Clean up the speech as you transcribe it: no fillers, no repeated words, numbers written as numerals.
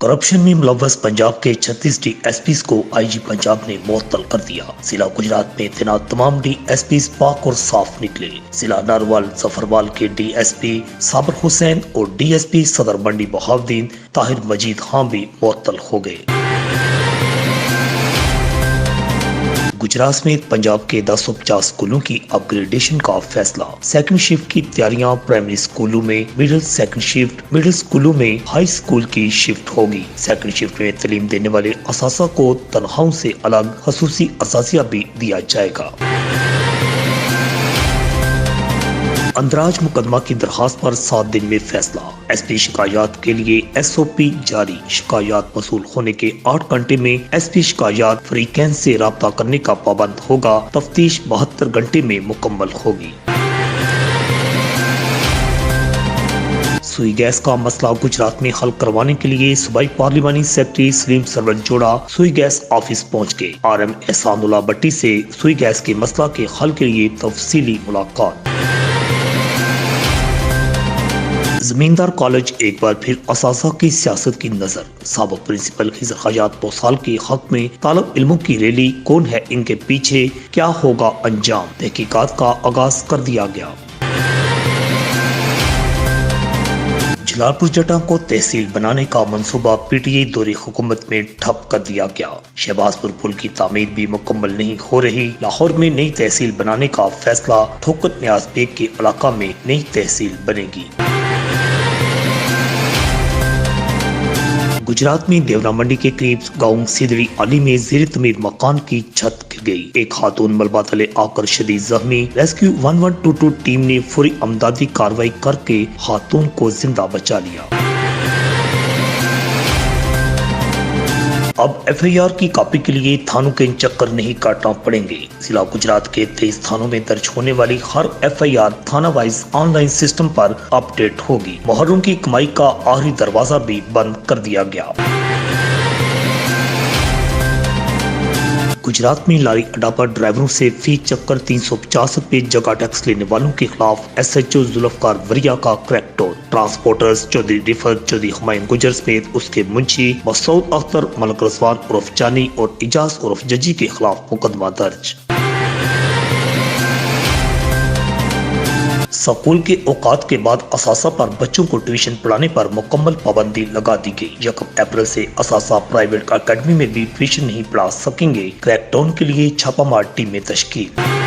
Corruption में मुलव्वस पंजाब के 36 DSPs को IG पंजाब ने मुअत्तल कर दिया। जिला गुजरात में तैनात तमाम DSPs पाक और साफ निकले। जिला नारवाल जफरवाल के DSP साबर हुसैन और DSP सदर मंडी बहाउद्दीन ताहिर मजीद खान भी मुअत्तल हो गए। गुजरात समेत पंजाब के 1050 स्कूलों की अपग्रेडेशन का फैसला। सेकंड शिफ्ट की तैयारियां प्राइमरी स्कूलों में, मिडिल सेकंड शिफ्ट, मिडिल स्कूलों में हाई स्कूल की शिफ्ट होगी। सेकंड शिफ्ट में तालीम देने वाले असासा को तनख्वाहों से अलग खसूसी असासिया भी दिया जाएगा। अंदराज मुकदमा की दरखास्त पर 7 दिन में फैसला। SP शिकायत के लिए SOP जारी। शिकायत मसूल होने के 8 घंटे में SP शिकायत फ्रीक्वेंस से राब्ता करने का पाबंद होगा। तफ्तीश 72 घंटे में मुकम्मल होगी। सुई गैस का मसला गुजरात में हल करवाने के लिए सूबाई पार्लिमानी सेक्रेटरी सलीम सरवर जोड़ा सुई गैस ऑफिस पहुंच गए। RM एहसानुल्लाह भट्टी से सुई गैस के मसला के हल के लिए तफसीली मुलाकात। जमींदार कॉलेज एक बार फिर असासा की सियासत की नजर। साबिक प्रिंसिपल खिजर हयात बोसाल के हक में तालब इल्मों की रैली, कौन है इनके पीछे, क्या होगा अंजाम, तहकीकात का आगाज कर दिया गया। जलालपुर जटा को तहसील बनाने का मंसूबा PTI दौरे हुकूमत में ठप कर दिया गया। शहबाजपुर पुल की तामीर भी मुकम्मल नहीं हो रही। लाहौर में नई तहसील बनाने का फैसला। ठोकत न्याज बेग के इलाका में नई तहसील बनेगी। गुजरात में देवरा मंडी के करीब गांव सिदड़ी अली में ज़ेर तमीर मकान की छत गिर गई। एक खातून मलबा तले आकर शदीद जख्मी। रेस्क्यू 1122 टीम ने फौरी अमदादी कार्रवाई करके खातून को जिंदा बचा लिया। अब FIR की कॉपी के लिए थानों के चक्कर नहीं काटना पड़ेंगे। जिला गुजरात के 23 थानों में दर्ज होने वाली हर FIR थाना वाइज ऑनलाइन सिस्टम पर अपडेट होगी। मुहर्रम की कमाई का आखिरी दरवाजा भी बंद कर दिया गया। गुजरात में लारी अड्डा पर ड्राइवरों से फी चक्कर 350 रुपए जगह टैक्स लेने वालों के खिलाफ SHO जुल्फकार वरिया का क्रैकडाउन। ट्रांसपोर्टर्स चौधरी रिफत, चौधरी हुमायूं गुजर समेत उसके मुंशी मसूद अख्तर, मलक रजवान उर्फ जानी और इजाज उर्फ जजी के खिलाफ मुकदमा दर्ज। स्कूल के औकात के बाद असासा पर बच्चों को ट्यूशन पढ़ाने पर मुकम्मल पाबंदी लगा दी गई। 1 अप्रैल से असासा प्राइवेट अकेडमी में भी ट्यूशन नहीं पढ़ा सकेंगे। क्रैकडाउन के लिए छापामार टीमें तश्कील।